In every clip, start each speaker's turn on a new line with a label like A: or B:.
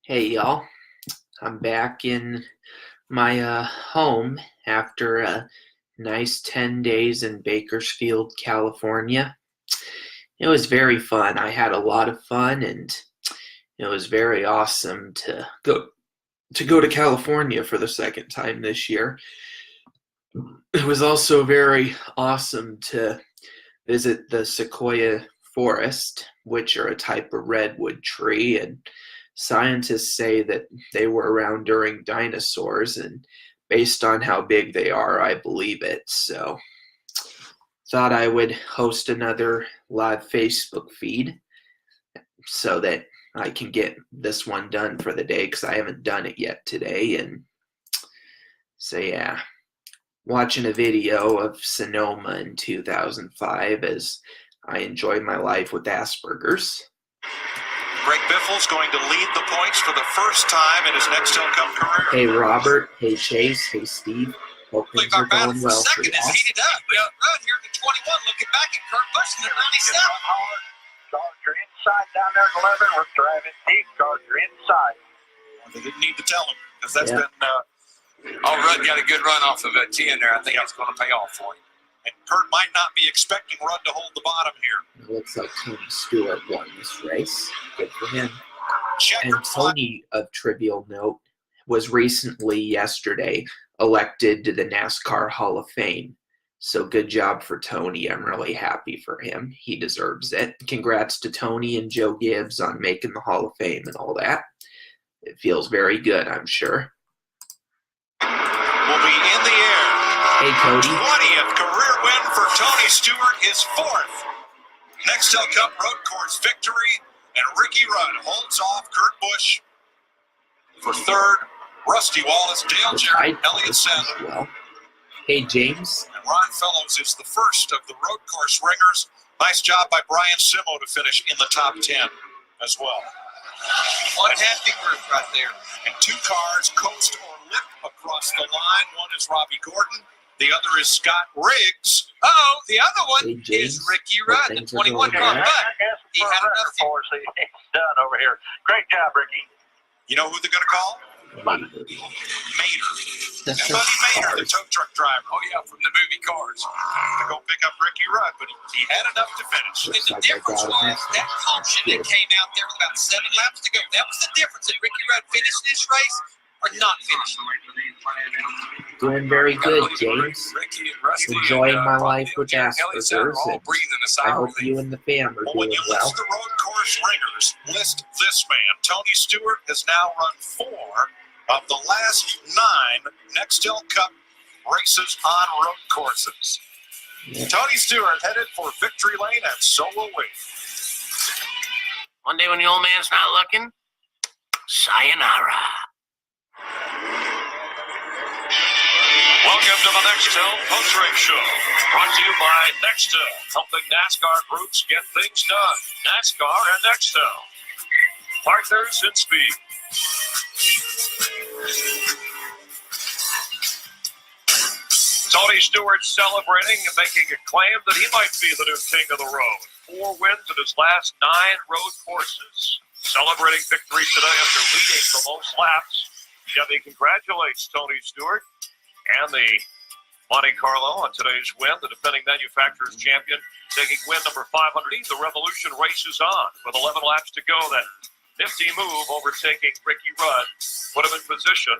A: Hey y'all, I'm back in my home after a nice 10 days in Bakersfield, California. It was very fun. I had a lot of fun and it was very awesome to go to California for the second time this year. It was also very awesome to visit the sequoia forest, which are a type of redwood tree, and scientists say that they were around during dinosaurs, and based on how big they are, I believe it. So thought I would host another live Facebook feed so that I can get this one done for the day because I haven't done it yet today. And so yeah, watching a video of Sonoma in 2005 as I enjoy my life with Asperger's.
B: Greg Biffle's going to lead the points for the first time in his Nextel Cup career.
A: Hey Robert, hey Chase, hey Steve. Hope things are going well for
C: second
A: you all.
C: is heated up. We are right here at 21, looking back at Kurt Busch in the 97.
D: Cars are inside down there at 11. We're driving deep. Cars are inside.
B: They didn't need to tell him because that's been.
C: Rudd got a good run off of a 10 there. I think it's going to pay off for him.
B: And Kurt might not be expecting Rudd to hold the bottom here.
A: It looks like Tony Stewart won this race. Good for him.
B: Checkered
A: And Tony, of trivial note, was recently, yesterday, elected to the NASCAR Hall of Fame. So good job for Tony. I'm really happy for him. He deserves it. Congrats to Tony and Joe Gibbs on making the Hall of Fame and all that. It feels very good, I'm sure.
B: will be in the air.
A: Hey, Cody.
B: 20th career win for Tony Stewart, his fourth Nextel Cup road course victory, and Ricky Rudd holds off Kurt Busch for third. Rusty Wallace, Dale Jarrett, Elliott Sadler.
A: Well. Hey, James.
B: And Ron Fellows is the first of the road course ringers. Nice job by Brian Simo to finish in the top 10 as well.
C: One happy group right there.
B: And two cars coast or lip across the line. One is Robbie Gordon. The other is Scott Riggs.
C: Oh, the other one
A: Hey,
C: is
A: James.
C: Ricky Rudd, the 21 car. But he had enough.
D: For us. He's done over here. Great job, Ricky.
B: You know who they're going to call? Mater.
A: That's
B: Buddy Mater, the tow truck driver.
C: Oh, yeah, from the movie Cars.
B: To go pick up Ricky Rudd, but he had enough to finish.
C: And the
A: like I
C: difference
A: got
C: was
A: it.
C: that caution that came out there with about 7 laps to go. That was the difference. Did Ricky Rudd finish this race or not finish?
A: Doing very good, James.
C: Ricky and Rusty
A: Enjoying
C: and,
A: my life with
C: Elliott Sadler
A: Asperger's.
C: all
A: And
C: breathing a
A: I
C: sigh of
A: hope you
C: relief.
A: and the fam are
B: Well, when
A: doing
B: you
A: well.
B: list the road course ringers, list this man. Tony Stewart has now run 4 of the last 9 Nextel Cup races on road courses.
A: Yeah.
B: Tony Stewart headed for victory lane, and so will we.
E: One day when the old man's not looking, sayonara.
F: Welcome to the Nextel Post Race Show, brought to you by Nextel, helping NASCAR groups get things done. NASCAR and Nextel, partners in speed. Tony Stewart celebrating and making a claim that he might be the new king of the road. 4 wins in his last 9 road courses. Celebrating victory today after leading the most laps. Chevy congratulates Tony Stewart and the Monte Carlo on today's win. The defending manufacturer's champion taking win number 500. The Revolution races on with 11 laps to go. That nifty move overtaking Ricky Rudd put him in position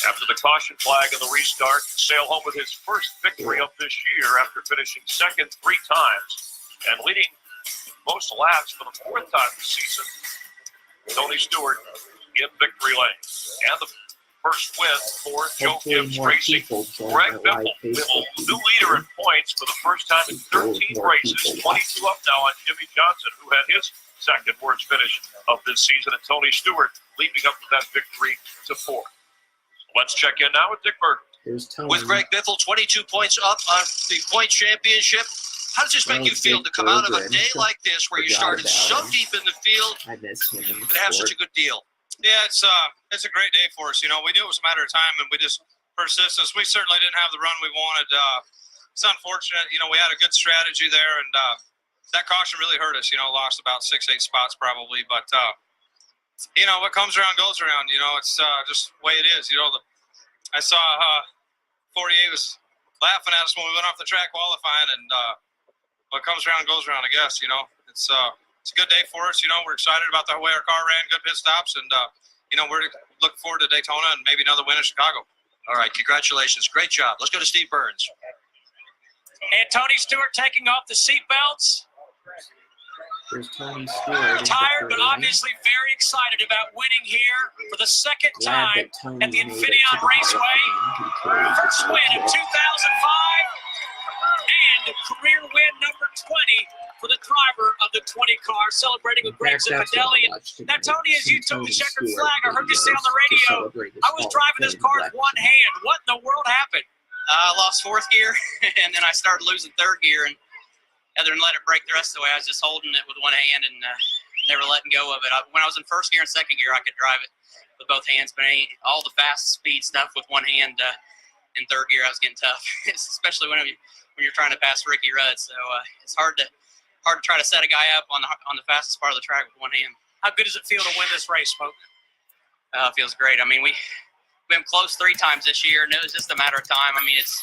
F: after the caution flag and the restart to sail home with his first victory of this year after finishing second 3 times and leading most laps for the 4th time this season. Tony Stewart in victory lane. And the first win for Joe
A: Hopefully
B: Gibbs
A: more
B: Racing.
A: people join
B: Greg
A: our
B: Biffle,
A: live Facebook
B: new leader in points for the first time in 13
A: More
B: races.
A: people
B: 22 up now on Jimmy Johnson, who had his second worst finish of this season. And Tony Stewart leading up to that victory to 4th. Let's check in now with Dick Burton.
A: Here's Tony.
C: With Greg Biffle, 22 points up on the point championship. How does this make you feel to come out of a day like this where you started so deep in the field
A: I miss him in
C: and have such a good deal?
G: Yeah, it's a great day for us. You know, we knew it was a matter of time, and we just persistence. We certainly didn't have the run we wanted. It's unfortunate. You know, we had a good strategy there, and that caution really hurt us. You know, lost about 6-8 spots probably, but you know, what comes around goes around. You know, it's just the way it is. You know, I saw 48 was laughing at us when we went off the track qualifying, and what comes around goes around, I guess. You know, it's a good day for us. You know, we're excited about the way our car ran, good pit stops, and you know, we're looking forward to Daytona and maybe another win in Chicago.
C: All right, congratulations. Great job. Let's go to Steve Burns.
H: And Tony Stewart taking off the seatbelts.
A: There's Tony Stewart.
H: Tired, but obviously very excited about winning here for the second time at the Infineon Raceway. First win of 2005 and career win number 20 for the driver of the 20 car, celebrating with Greg Zipadelli. Now, Tony, as you took the checkered flag, I heard you say on the radio, I was driving this car with one hand. What in the world happened?
I: I lost fourth gear, and then I started losing third gear, and other than let it break the rest of the way, I was just holding it with one hand and never letting go of it. When I was in first gear and second gear, I could drive it with both hands, but all the fast speed stuff with one hand in third gear, I was getting tough, especially when you're trying to pass Ricky Rudd. So it's hard to try to set a guy up on the fastest part of the track with one hand.
H: How good does it feel to win this race, Smoke?
I: It feels great. I mean, we've been close 3 times this year, and it was just a matter of time. I mean, it's,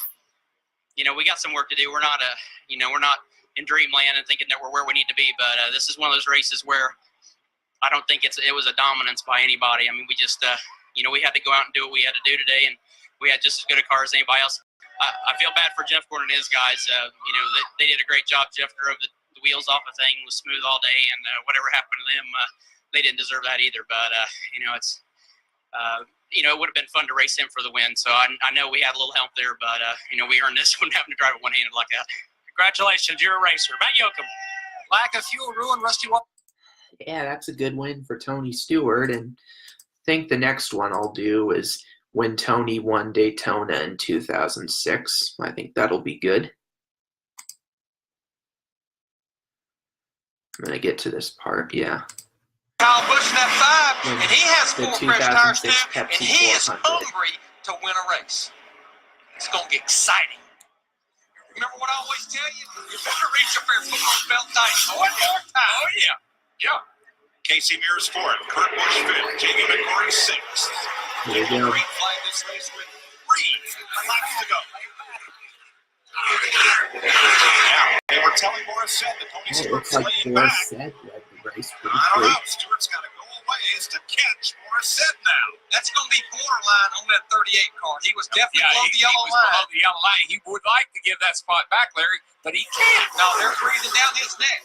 I: you know, we got some work to do. We're not we're not in dreamland and thinking that we're where we need to be, but this is one of those races where I don't think it was a dominance by anybody. I mean, we just you know, we had to go out and do what we had to do today, and we had just as good a car as anybody else. I feel bad for Jeff Gordon and his guys. You know, they did a great job. Jeff drove the wheels off the thing, was smooth all day, and whatever happened to them, they didn't deserve that either. But you know, it's you know, it would have been fun to race him for the win. So I know we had a little help there, but you know, we earned this one having to drive it one-handed like that.
H: Congratulations, you're a racer. Matt Yoakum.
C: Lack of fuel ruined Rusty Wallace.
A: Yeah, that's a good win for Tony Stewart, and I think the next one I'll do is when Tony won Daytona in 2006. I think that'll be good. I'm going to get to this part, yeah.
B: Kyle Busch in that 5, and he has
A: The
B: 4 fresh tires too,
A: Pepsi
B: and he is
A: 400.
B: hungry to win a race. It's going to get exciting. Remember what I always tell you? You better reach up there and put those belt tight one more time. Oh, yeah. Yeah. Casey Mears 4th, Kurt Busch 5th, Jamie McCory 6th.
A: There you go.
B: Green flag this race with 3 laps to go. Now, they were telling Morissette that Tony
A: It
B: Stewart's
A: looks like
B: laying back.
A: Morissette led the race pretty
B: I don't
A: quick.
B: know. Stewart's got to go a ways to catch Morissette now. That's going to be borderline on that 38 car. He was definitely below the yellow line.
H: Below the yellow line. He would like to give that spot back, Larry, but he can't.
B: No, they're breathing down his neck.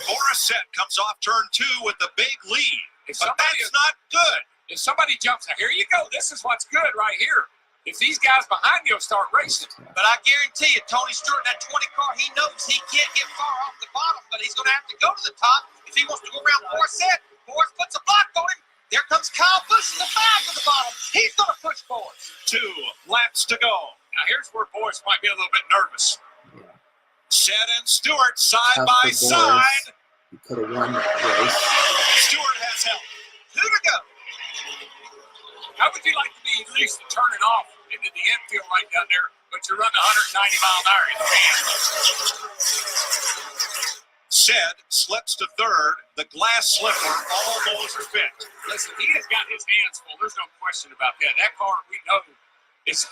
B: Morissette comes off turn 2 with the big lead. But that's not good.
H: If somebody jumps, here you go. This is what's good right here. If these guys behind you start racing.
B: But I guarantee you, Tony Stewart, that 20 car, he knows he can't get far off the bottom, but he's going to have to go to the top if he wants to go around Morissette. Morris puts a block on him. There comes Kyle Busch in the 5 to the bottom. He's going to push Morris. 2 laps to go.
H: Now here's where Morris might be a little bit nervous.
B: Seth and Stewart side
A: Tough
B: by
A: for
B: side.
A: Boris. He could have won that race.
B: Stewart has help. 2 to go.
H: How would you like to be at least turning off into the infield right down there, but you're running 190 mile an hour in the van?
B: Seth slips to 3rd. The glass slipper almost fit.
H: Listen, he has got his hands full. There's no question about that. That car, we know, it's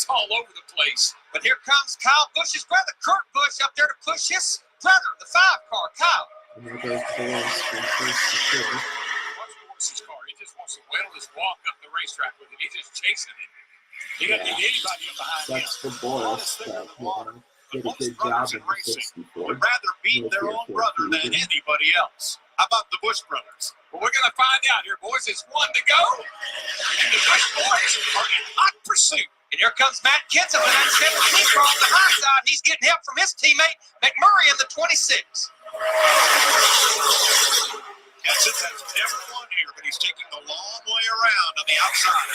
H: all over the place.
B: But here comes Kyle Busch's brother, Kurt Busch, up there to push his brother, the 5 car, Kyle.
A: And there goes Boris from first to 3rd.
H: Watch Morris's car. He just wants to wheel his walk up the racetrack with it. He's just chasing it. He doesn't need anybody up behind him.
A: Sucks for Boris, but did a good job in the 64.
B: Would rather beat their own brother than anybody else. How about the Busch brothers?
H: Well, we're going to find out here, boys. It's 1 to go. And the Busch boys are in hot pursuit.
B: And here comes Matt Kenseth in that 17 car on the high side. He's getting help from his teammate, McMurray, in the 26. Kenseth has never won here, but he's taking the long way around on the outside.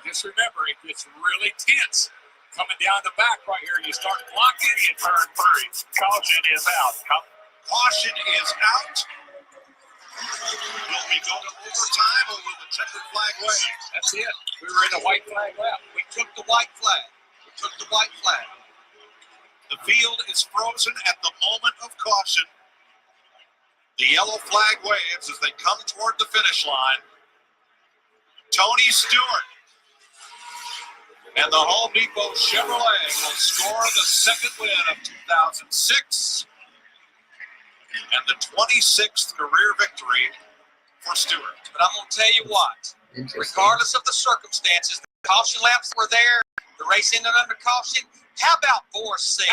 H: Just remember, it gets really tense coming down the back right here. You start blocking in turn 3.
F: Caution is out.
B: Caution is out. Will we go to overtime or will the checkered flag wave?
H: That's it. We were in the white flag lap.
B: We took the white flag. The field is frozen at the moment of caution. The yellow flag waves as they come toward the finish line. Tony Stewart and the Home Depot Chevrolet will score the second win of 2006 and the 26th career victory for Stewart.
C: But I'm going to tell you what, regardless of the circumstances, the caution laps were there, the race ended under caution. How about Boris said?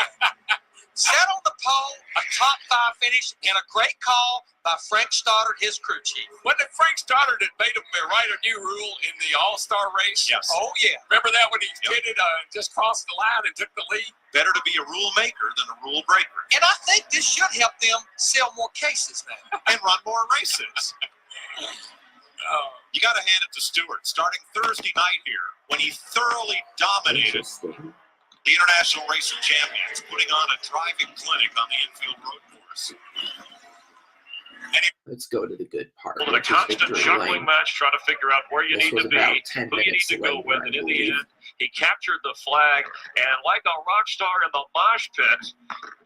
C: Sat on the pole, a top 5 finish, and a great call by Frank Stoddard, his crew chief.
J: Wasn't it Frank Stoddard that made him write a new rule in the All-Star race?
B: Yes.
C: Oh, yeah.
J: Remember that when he pitted, just crossed the line and took the lead?
B: Better to be a rule maker than a rule breaker.
C: And I think this should help them sell more cases now.
B: And run more races. You got to hand it to Stewart, starting Thursday night here, when he thoroughly dominated the International Racing Champions, putting on a driving clinic on the infield road course.
A: Let's go to the good part.
F: Well, the constant juggling match, trying to figure out where you
A: This
F: need
A: was
F: to be,
A: about 10
F: who you need
A: minutes
F: to go
A: later,
F: with,
A: I
F: and in the
A: believe.
F: end, he captured the flag, and like a rock star in the mosh pit,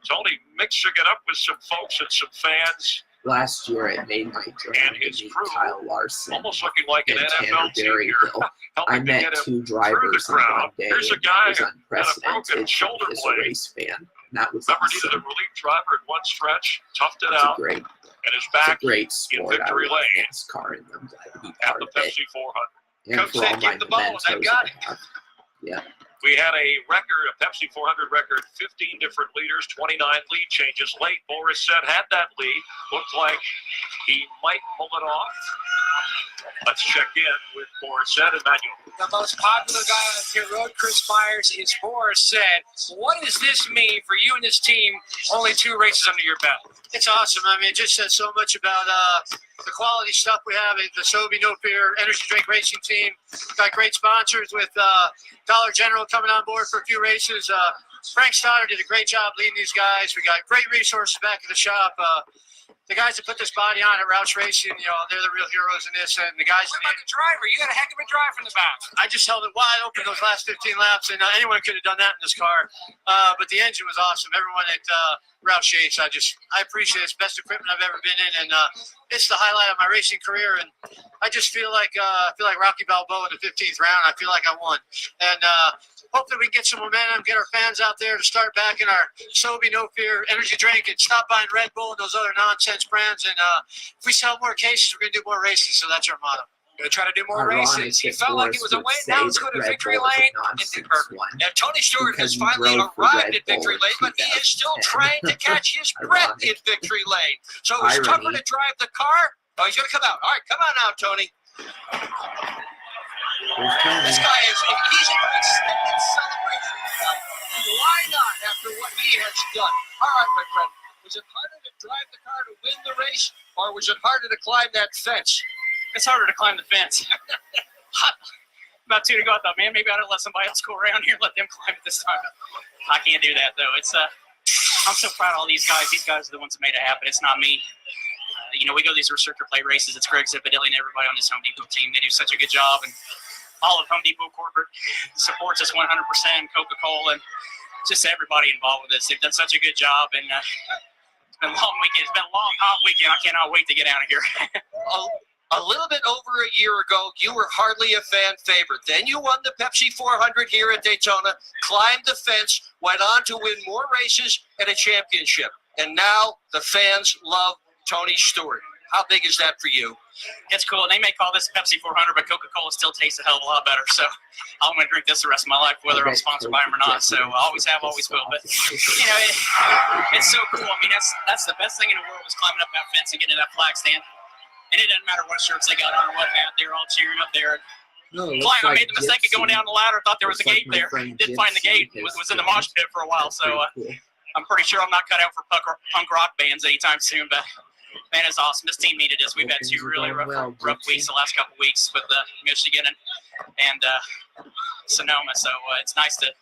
F: Tony mixing it up with some folks and some fans,
A: Last year it made my dream
F: and
A: to
F: his
A: meet
F: crew,
A: Kyle Larson
F: almost looking like an
A: and
F: NFL
A: Tanner
F: team here,
A: Berryhill. I
F: helping to
A: met
F: get him
A: 2 drivers in
F: crowd.
A: one day,
F: Here's a
A: and
F: guy
A: that was
F: that had a broken
A: unprecedented
F: shoulder
A: as a
F: blade.
A: race fan. And that was
F: Remember, needed a
A: awesome.
F: relief driver at one stretch, toughed it
A: It's a
F: out,
A: great,
F: and is
A: it's
F: back
A: a great sport. I
F: victory
A: love
F: lane
A: NASCAR, and I'm glad to be
F: at
A: part
F: the
A: of it.
F: Pepsi 400.
A: And
C: Coach
A: for
C: said,
A: all my
C: "Give the ball," and
A: mementos
C: they got
A: I have. Yeah.
F: We had a record, a Pepsi 400 record, 15 different leaders, 29 lead changes. Late, Boris said, had that lead. Looked like he might pull it off. Let's check in with Boris said, Emmanuel.
H: The most popular guy on pit road, Chris Myers, is Boris said. What does this mean for you and this team? Only 2 races under your belt. It's awesome. I mean, it just says so much about the quality stuff we have at the Sobe No Fear Energy Drink Racing team. Got great sponsors with Dollar General coming on board for a few races. Frank Stoddard did a great job leading these guys. We got great resources back at the shop. The guys that put this body on at Roush Racing, you know, they're the real heroes in this. And the guys
C: What about the driver? You got a heck of a drive from the back.
H: I just held it wide open those last 15 laps, and anyone could have done that in this car. But the engine was awesome. Everyone at Roush Yates, I appreciate it. It's the best equipment I've ever been in, and it's the highlight of my racing career. And I just feel like Rocky Balboa in the 15th round. I feel like I won. And hopefully we can get some momentum, get our fans out there to start backing our Sobe No Fear energy drink and stop buying Red Bull and those other nonsense brands. And if we sell more cases, we're going to do more races. So that's our motto.
C: Going to try to do more
A: Ironic
C: races. He
A: that
C: felt like it
A: Boris
C: was a
A: would
C: win.
A: say
C: Now it's
A: that
C: going to
A: Red
C: victory
A: Bull is a
C: lane.
A: nonsense one,
C: Now, Tony Stewart
A: because
C: has
A: he
C: finally
A: drove for
C: arrived
A: Red
C: at victory
A: Bull in
C: lane, but he is still
A: 2010.
C: trying to catch his breath in victory lane. So it's tougher
A: Irony.
C: to drive the car. Oh, he's going to come out. All right, come on out, Tony.
A: There's Tony.
C: This guy is, he's extended celebration. Why not after what he has done? All right, my friend. Was it harder to drive the car to win the race, or was it harder to climb that fence?
I: It's harder to climb the fence. About 2 to go. I thought, man, maybe I ought to let somebody else go around here and let them climb it this time. I can't do that, though. It's I'm so proud of all these guys. These guys are the ones that made it happen. It's not me. You know, we go to these recircular plate races. It's Greg Zipadelli and everybody on this Home Depot team. They do such a good job, and all of Home Depot corporate supports us 100%. Coca-Cola and just everybody involved with this. They've done such a good job, and it's been a long weekend. It's been a long, hot weekend. I cannot wait to get out of here.
C: A little bit over a year ago, you were hardly a fan favorite. Then you won the Pepsi 400 here at Daytona, climbed the fence, went on to win more races and a championship. And now the fans love Tony Stewart. How big is that for you?
I: It's cool. They may call this Pepsi 400, but Coca-Cola still tastes a hell of a lot better. So I'm going to drink this the rest of my life, whether I'm sponsored by them or not. So I always have, always will. But, you know, it's so cool. I mean, that's the best thing in the world is climbing up that fence and getting to that flag stand. And it doesn't matter what shirts they got on or what hat. They were all cheering up there.
A: No,
I: I made the mistake of going down the ladder. Thought there was a gate there. Didn't find the gate. Was in the mosh pit for a while. So I'm pretty sure I'm not cut out for punk rock bands anytime soon. But man, it's awesome. This team needed us. We've had 2 really rough weeks the last couple weeks with Michigan and Sonoma. So it's nice to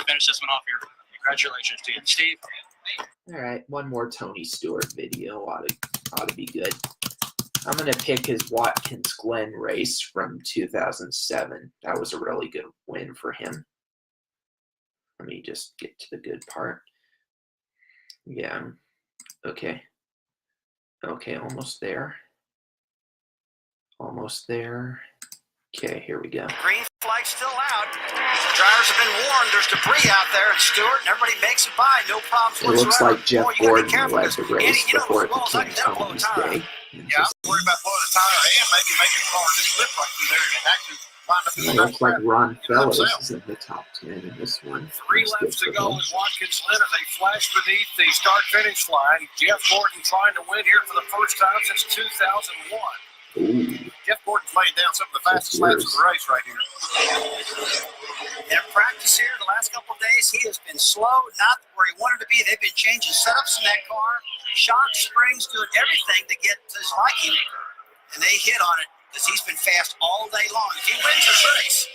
I: finish this one off here. Congratulations to you, Steve.
A: All right, one more Tony Stewart video ought to be good. I'm going to pick his Watkins Glen race from 2007. That was a really good win for him. Let me just get to the good part. Yeah, okay. Okay, almost there. Almost there. Okay, here we go.
K: Green flag still out. Drivers have been warned. There's debris out there in Stewart, and everybody makes it by. No problems
A: It
K: whatsoever.
A: looks like Jeff
K: Boy, you gotta be
A: Gordon
K: careful,
A: led
K: 'cause
A: the
K: Andy,
A: race
K: you know
A: before
K: as well as I
A: it
K: can, that'll
A: became
K: blow a
A: Tony's
K: tire out.
A: day.
B: Yeah, I was worried about blowing a tire and maybe make your car just flip right through there and actually wind up in
A: It
B: the
A: looks like Ron Fellows
B: themselves.
A: is in the top 10 in this one.
F: 3
A: That's
F: laps
A: good
F: to
A: for
F: go
A: him.
F: as Watkins Glen as they flash beneath the start-finish line. Jeff Gordon trying to win here for the first time since 2001.
A: Ooh,
B: Jeff Gordon's laying down some of the fastest laps of the race right here.
K: In practice here the last couple of days, he has been slow, not where he wanted to be. They've been changing setups in that car, shocks, springs, doing everything to get to his liking, and they hit on it because he's been fast all day long. If he wins this race,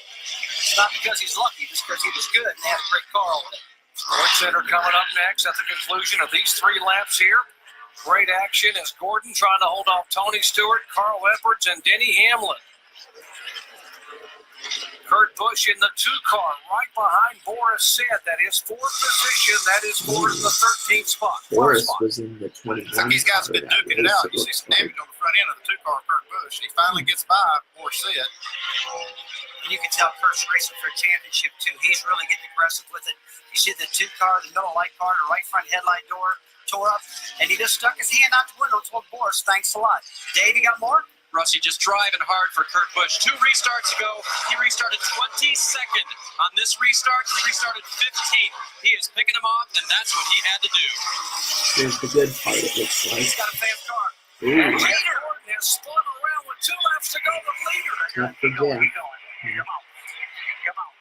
K: it's not because he's lucky, just because he was good and they had a great car all day.
F: Sports Center coming up next at the conclusion of these 3 laps here. Great action as Gordon trying to hold off Tony Stewart, Carl Edwards, and Denny Hamlin. Kurt Busch in the 2 car right behind Boris Said. That is 4th position. That is for the 13th spot.
A: Boris was in the 21
B: Looks like these guys have been duking it out. You see some damage on the front end of the 2-car Kurt Busch. He finally gets by Boris Said.
K: And you can tell Kurt's racing for a championship, too. He's really getting aggressive with it. You see the 2 car, the middle light car, the right front headlight door tore up, and he just stuck his hand out the window and told Boris, thanks a lot. Dave, you got more?
C: Rusty just driving hard for Kurt Busch. 2 restarts ago, he restarted 22nd. On this restart, he restarted 15th. He is picking him off, and that's what he had to do.
A: Here's the good part, it looks like.
K: He's got a fast car.
A: Ooh,
F: Jeff Gordon has spun around with 2 laps to go. The leader.
A: tough for Jeff.
D: Come on. Come on.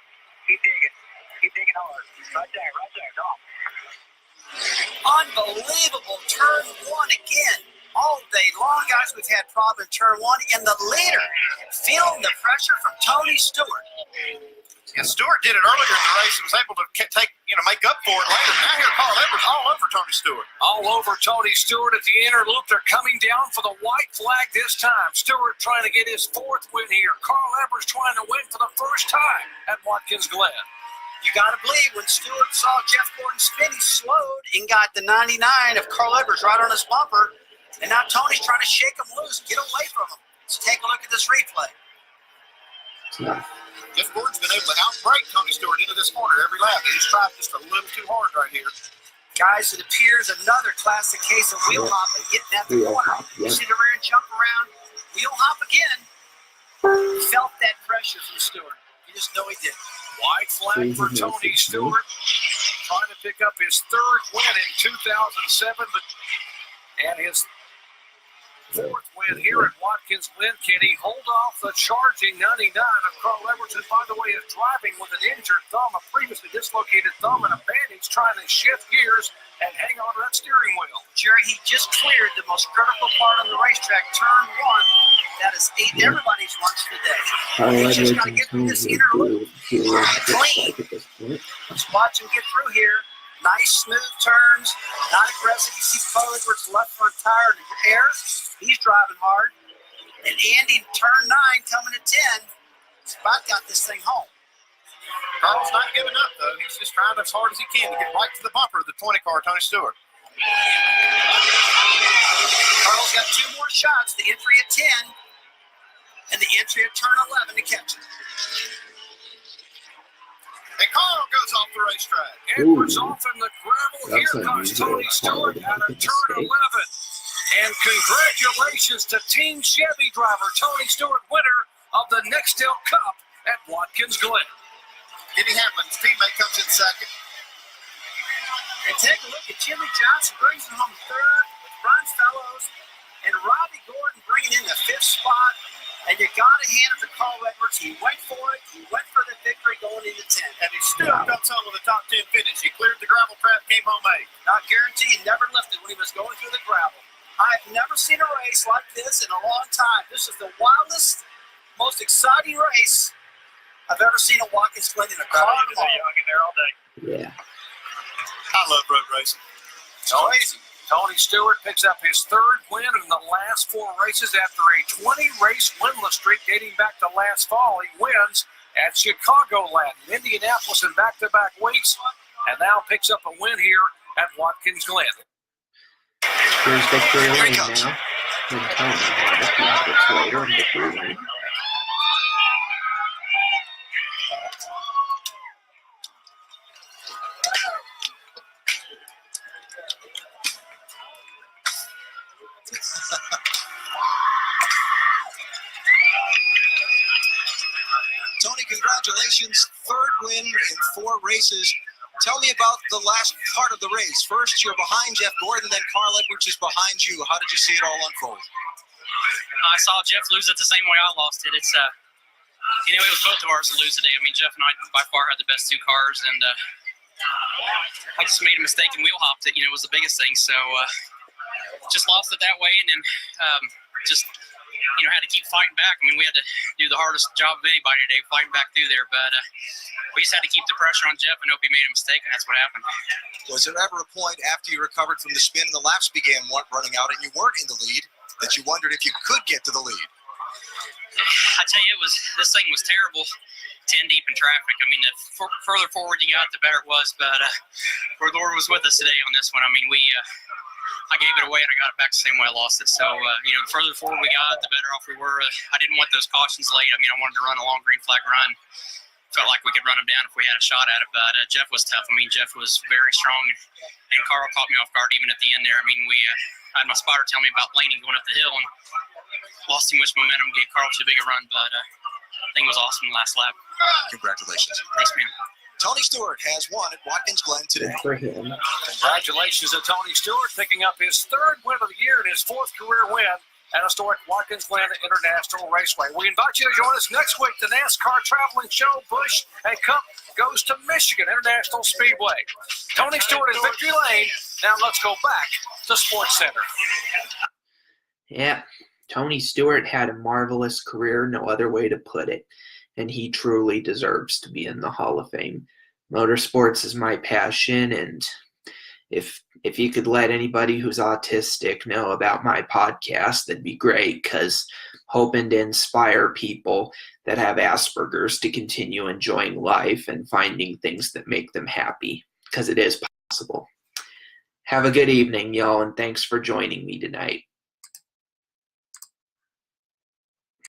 D: Keep digging. Keep digging hard. Right there. Right there. Come on.
K: Unbelievable turn 1 again. All day long, guys, we've had problem in turn 1, and the leader feeling the pressure from Tony Stewart.
B: Yeah, Stewart did it earlier in the race and was able to make up for it later. Now here, Carl Edwards all over Tony Stewart.
F: All over Tony Stewart at the inner loop. They're coming down for the white flag this time. Stewart trying to get his 4th win here. Carl Edwards trying to win for the first time at Watkins Glen.
K: You got to believe when Stewart saw Jeff Gordon spin, he slowed and got the 99 of Carl Edwards right on his bumper. And now Tony's trying to shake him loose, get away from him. Let's take a look at this replay.
A: Yeah.
B: Jeff Gordon's been able to outbrake Tony Stewart into this corner every lap. He just tried just a little too hard right here.
K: Guys, it appears another classic case of wheel hopping getting at the
A: Wheel
K: corner.
A: hop,
K: You
A: yeah.
K: see the rear end jump around, wheel hop again. He felt that pressure from Stewart. You just know he did.
F: White flag for Tony Stewart. Trying to pick up his 3rd win in 2007, and his 4th win here at Watkins Glen. Can he hold off the charging 99 of Carl Edwards, who, by the way, is driving with an injured thumb, a previously dislocated thumb, and a bandage, trying to shift gears and hang on to that steering wheel.
K: Jerry, he just cleared the most critical part on the racetrack, turn 1. That is everybody's lunch today.
A: Carl
K: He's just
A: Edwards
K: got to
A: and
K: get through
A: Tony
K: this inner loop.
A: do feel
K: Clean.
A: at this point.
K: Let's watch him get through here. Nice, smooth turns, not aggressive. You see Carl Edwards' left front tire in the air. He's driving hard. And Andy, turn 9, coming to 10. He's about got this thing home.
B: Carl's not giving up, though. He's just trying as hard as he can to get right to the bumper of the 20-car Tony Stewart.
K: Carl's got 2 more shots, the entry at 10 and the entry at turn 11 to catch him.
B: And Carl goes off the racetrack.
F: Edwards
A: Ooh.
F: off in the gravel.
A: That's
F: Here comes
A: unusual.
F: Tony Stewart
A: Carl
F: out of
A: with a
F: turn
A: mistake.
F: 11. And congratulations to Team Chevy driver Tony Stewart, winner of the Nextel Cup at Watkins Glen.
B: Denny Hamlin's teammate comes in 2nd.
K: And take a look at Jimmy Johnson brings him home 3rd with Ron Fellows and Robbie Gordon bringing in the 5th spot. And you got to hand it to Carl Edwards. He went for it. He went for the victory going into 10.
B: And he still comes home with a top 10 finish. He cleared the gravel trap, came home 8.
K: Not guaranteed, he never lifted when he was going through the gravel. I've never seen a race like this in a long time. This is the wildest, most exciting race I've ever seen at Watkins Glen in a car.
D: Young in there all day.
A: Yeah.
B: I love road racing.
F: It's amazing. Tony Stewart picks up his 3rd win in the last 4 races after a 20-race winless streak dating back to last fall. He wins at Chicagoland, Indianapolis in back-to-back weeks, and now picks up a win here at Watkins Glen.
A: Here's victory lane now. And Tony had a few minutes later in victory lane.
B: Tony, congratulations. Third win in 4 races. Tell me about the last part of the race. First, you're behind Jeff Gordon, then Carl Edwards is behind you. How did you see it all unfold?
I: I saw Jeff lose it the same way I lost it. It's it was both of ours to lose today. I mean, Jeff and I by far had the best 2 cars, and I just made a mistake and wheel hopped it. Was the biggest thing. So just lost it that way, and then just had to keep fighting back. I mean, we had to do the hardest job of anybody today, fighting back through there. But we just had to keep the pressure on Jeff and hope he made a mistake, and that's what happened.
B: Was there ever a point after you recovered from the spin and the laps began running out and you weren't in the lead that you wondered if you could get to the lead?
I: I tell you, this thing was terrible, 10 deep in traffic. I mean, the further forward you got, the better it was. But the Lord was with us today on this one. I mean, I gave it away and I got it back the same way I lost it. So, the further forward we got, the better off we were. I didn't want those cautions late. I mean, I wanted to run a long green flag run. Felt like we could run him down if we had a shot at it. But Jeff was tough. I mean, Jeff was very strong. And Carl caught me off guard even at the end there. I mean, I had my spotter tell me about Blaney going up the hill and lost too much momentum, gave Carl too big a run. But I think it was awesome the last lap.
B: Congratulations.
I: Thanks, man.
B: Tony Stewart has won at Watkins Glen today.
A: Good for him.
F: Congratulations to Tony Stewart, picking up his 3rd win of the year and his 4th career win at historic Watkins Glen International Raceway. We invite you to join us next week. The NASCAR Traveling Show, Busch and Cup goes to Michigan International Speedway. Tony Stewart in victory lane. Now let's go back to Sports Center.
A: Yeah, Tony Stewart had a marvelous career, no other way to put it. And he truly deserves to be in the Hall of Fame. Motorsports is my passion, and if you could let anybody who's autistic know about my podcast, that'd be great, because hoping to inspire people that have Asperger's to continue enjoying life and finding things that make them happy, because it is possible. Have a good evening, y'all, and thanks for joining me tonight.